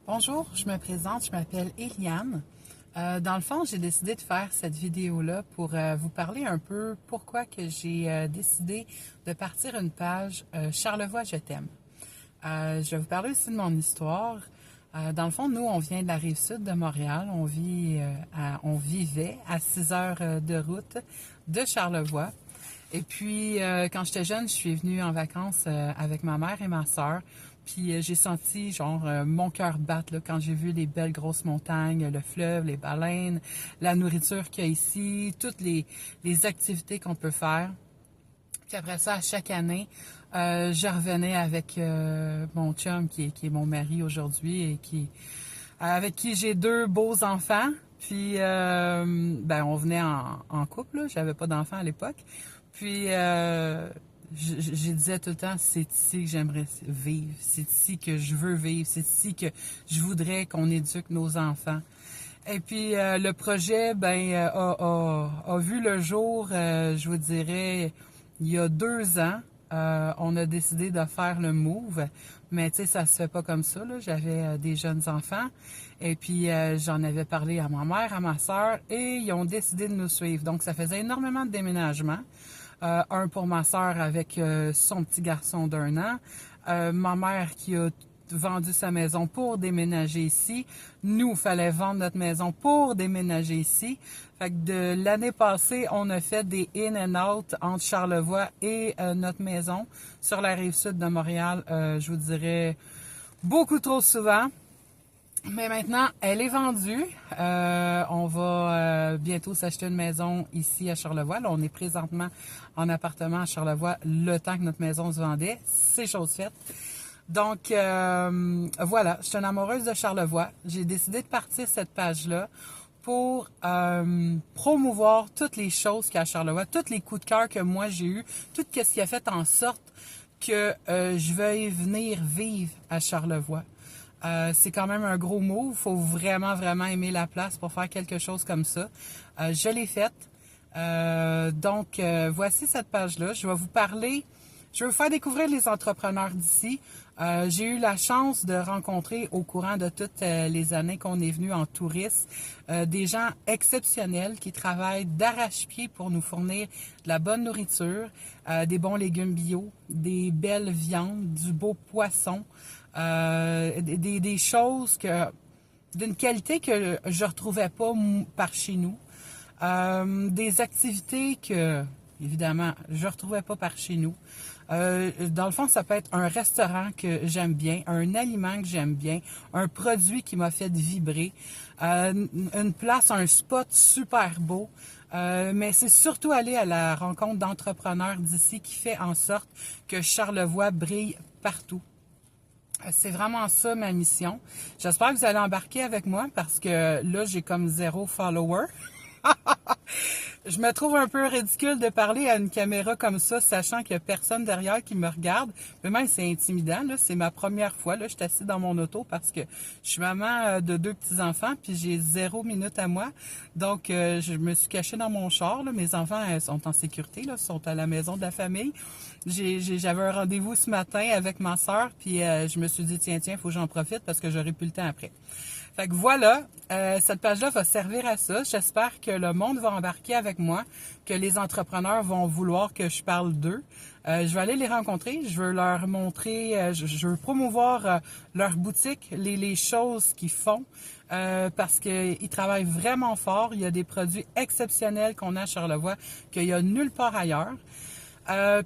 Bonjour, je me présente, je m'appelle Eliane. Dans le fond, j'ai décidé de faire cette vidéo-là pour vous parler un peu pourquoi que j'ai décidé de partir une page Charlevoix, je t'aime. Je vais vous parler aussi de mon histoire. Dans le fond, nous, on vient de la rive sud de Montréal. On vivait à 6 heures de route de Charlevoix. Et puis, quand j'étais jeune, je suis venue en vacances avec ma mère et ma sœur. Puis j'ai senti genre mon cœur battre là, quand j'ai vu les belles grosses montagnes, le fleuve, les baleines, la nourriture qu'il y a ici, toutes les activités qu'on peut faire. Puis après ça, à chaque année, je revenais avec mon chum qui est mon mari aujourd'hui et avec qui j'ai deux beaux enfants. Puis on venait en couple, là. J'avais pas d'enfants à l'époque. Puis je disais tout le temps, c'est ici que j'aimerais vivre, c'est ici que je veux vivre, c'est ici que je voudrais qu'on éduque nos enfants. Et puis le projet a vu le jour, je vous dirais, il y a 2 ans. On a décidé de faire le move, mais tu sais, ça se fait pas comme ça, là. J'avais des jeunes enfants et puis j'en avais parlé à ma mère, à ma sœur et ils ont décidé de nous suivre. Donc ça faisait énormément de déménagements. Un pour ma sœur avec son petit garçon d'1 an. Ma mère qui a vendu sa maison pour déménager ici. Nous, il fallait vendre notre maison pour déménager ici. Fait que de l'année passée, on a fait des in and out entre Charlevoix et notre maison sur la rive sud de Montréal. Je vous dirais beaucoup trop souvent. Mais maintenant, elle est vendue. On va bientôt s'acheter une maison ici à Charlevoix. Là, on est présentement en appartement à Charlevoix le temps que notre maison se vendait. C'est chose faite. Donc, voilà, je suis une amoureuse de Charlevoix. J'ai décidé de partir cette page-là pour promouvoir toutes les choses qu'il y a à Charlevoix, tous les coups de cœur que moi j'ai eus, tout ce qui a fait en sorte que je veuille venir vivre à Charlevoix. C'est quand même un gros move. Il faut vraiment, vraiment aimer la place pour faire quelque chose comme ça. Je l'ai faite. Voici cette page-là. Je vais vous faire découvrir les entrepreneurs d'ici. J'ai eu la chance de rencontrer au courant de toutes les années qu'on est venu en tourisme des gens exceptionnels qui travaillent d'arrache-pied pour nous fournir de la bonne nourriture, des bons légumes bio, des belles viandes, du beau poisson, des choses d'une qualité que je retrouvais pas par chez nous. Des activités que, évidemment, je retrouvais pas par chez nous. Dans le fond, ça peut être un restaurant que j'aime bien, un aliment que j'aime bien, un produit qui m'a fait vibrer, une place, un spot super beau. Mais c'est surtout aller à la rencontre d'entrepreneurs d'ici qui fait en sorte que Charlevoix brille partout. C'est vraiment ça ma mission. J'espère que vous allez embarquer avec moi parce que là, j'ai comme 0 follower. Je me trouve un peu ridicule de parler à une caméra comme ça, sachant qu'il n'y a personne derrière qui me regarde. Mais même, c'est intimidant, là. C'est ma première fois, là. Je suis assise dans mon auto parce que je suis maman de 2 petits-enfants, puis j'ai 0 minute à moi. Donc, je me suis cachée dans mon char, là. Mes enfants sont en sécurité, là. Sont à la maison de la famille. J'avais un rendez-vous ce matin avec ma sœur, puis je me suis dit, tiens, il faut que j'en profite parce que j'aurai plus le temps après. Fait que voilà, cette page-là va servir à ça. J'espère que le monde va embarquer avec moi, que les entrepreneurs vont vouloir que je parle d'eux. Je vais aller les rencontrer, je veux leur montrer, je veux promouvoir leur boutique, les choses qu'ils font, parce qu'ils travaillent vraiment fort. Il y a des produits exceptionnels qu'on a à Charlevoix, qu'il y a nulle part ailleurs.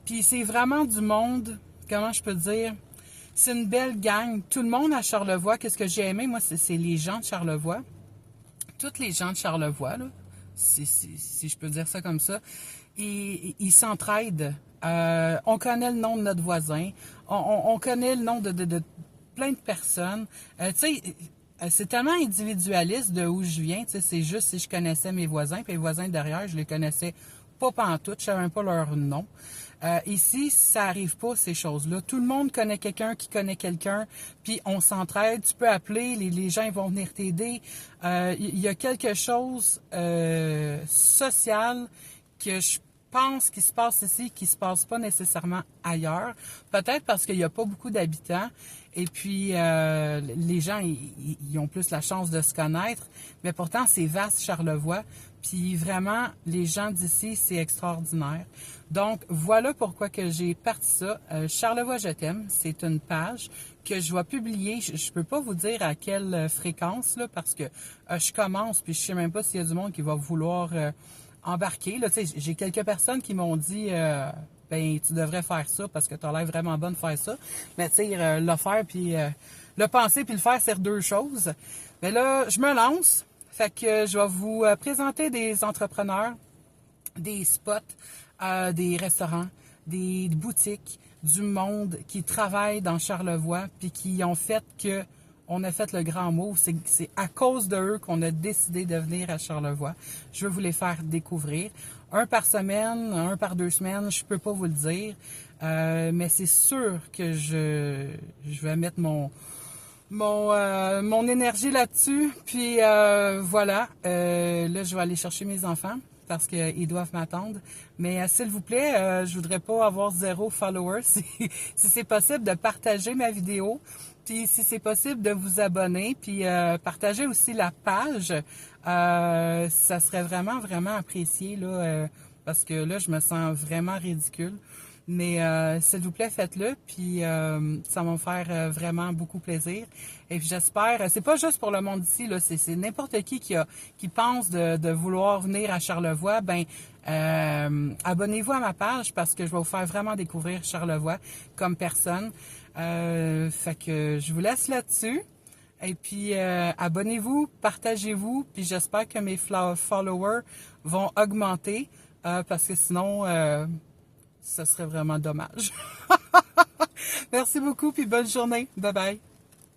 Puis c'est vraiment du monde, comment je peux dire... C'est une belle gang. Tout le monde à Charlevoix, qu'est-ce que j'ai aimé, moi, c'est les gens de Charlevoix. Toutes les gens de Charlevoix, là, si je peux dire ça comme ça, ils s'entraident. On connaît le nom de notre voisin. On connaît le nom de plein de personnes. Tu sais, c'est tellement individualiste de où je viens. Tu sais, c'est juste si je connaissais mes voisins, puis les voisins derrière, je les connaissais pas pantoute, je savais même pas leur nom. Ici, ça arrive pas, ces choses-là. Tout le monde connaît quelqu'un qui connaît quelqu'un, puis on s'entraide. Tu peux appeler, les gens vont venir t'aider. Il y a quelque chose social que je pense qu'il se passe ici, qui se passe pas nécessairement ailleurs. Peut-être parce qu'il n'y a pas beaucoup d'habitants. Et puis, les gens, ils ont plus la chance de se connaître. Mais pourtant, c'est vaste, Charlevoix. Puis vraiment, les gens d'ici, c'est extraordinaire. Donc, voilà pourquoi que j'ai parti ça. Charlevoix, je t'aime. C'est une page que je vais publier. Je ne peux pas vous dire à quelle fréquence, là, parce que je commence, puis je sais même pas s'il y a du monde qui va vouloir embarquer. Là, j'ai quelques personnes qui m'ont dit... ben tu devrais faire ça parce que tu as l'air vraiment bonne de faire ça. Mais tu sais, le faire puis le penser puis le faire, c'est deux choses. Mais là, je me lance. Fait que je vais vous présenter des entrepreneurs, des spots, des restaurants, des boutiques, du monde qui travaillent dans Charlevoix puis qui ont fait que on a fait le grand mot. C'est à cause de eux qu'on a décidé de venir à Charlevoix. Je veux vous les faire découvrir. Un par semaine, un par 2 semaines, je peux pas vous le dire. Mais c'est sûr que je vais mettre mon énergie là-dessus. Puis voilà. Là, je vais aller chercher mes enfants parce qu'ils doivent m'attendre. Mais s'il vous plaît, je voudrais pas avoir 0 followers. Si c'est possible de partager ma vidéo. Puis si c'est possible de vous abonner, puis partager aussi la page, ça serait vraiment, vraiment apprécié, là, parce que là, je me sens vraiment ridicule. Mais s'il vous plaît, faites-le, puis ça va me faire vraiment beaucoup plaisir. Et puis j'espère, c'est pas juste pour le monde ici, là, c'est n'importe qui pense de vouloir venir à Charlevoix, ben abonnez-vous à ma page parce que je vais vous faire vraiment découvrir Charlevoix comme personne. Fait que je vous laisse là-dessus. Et puis, abonnez-vous, partagez-vous, puis j'espère que mes followers vont augmenter parce que sinon, ce serait vraiment dommage. Merci beaucoup, puis bonne journée. Bye bye.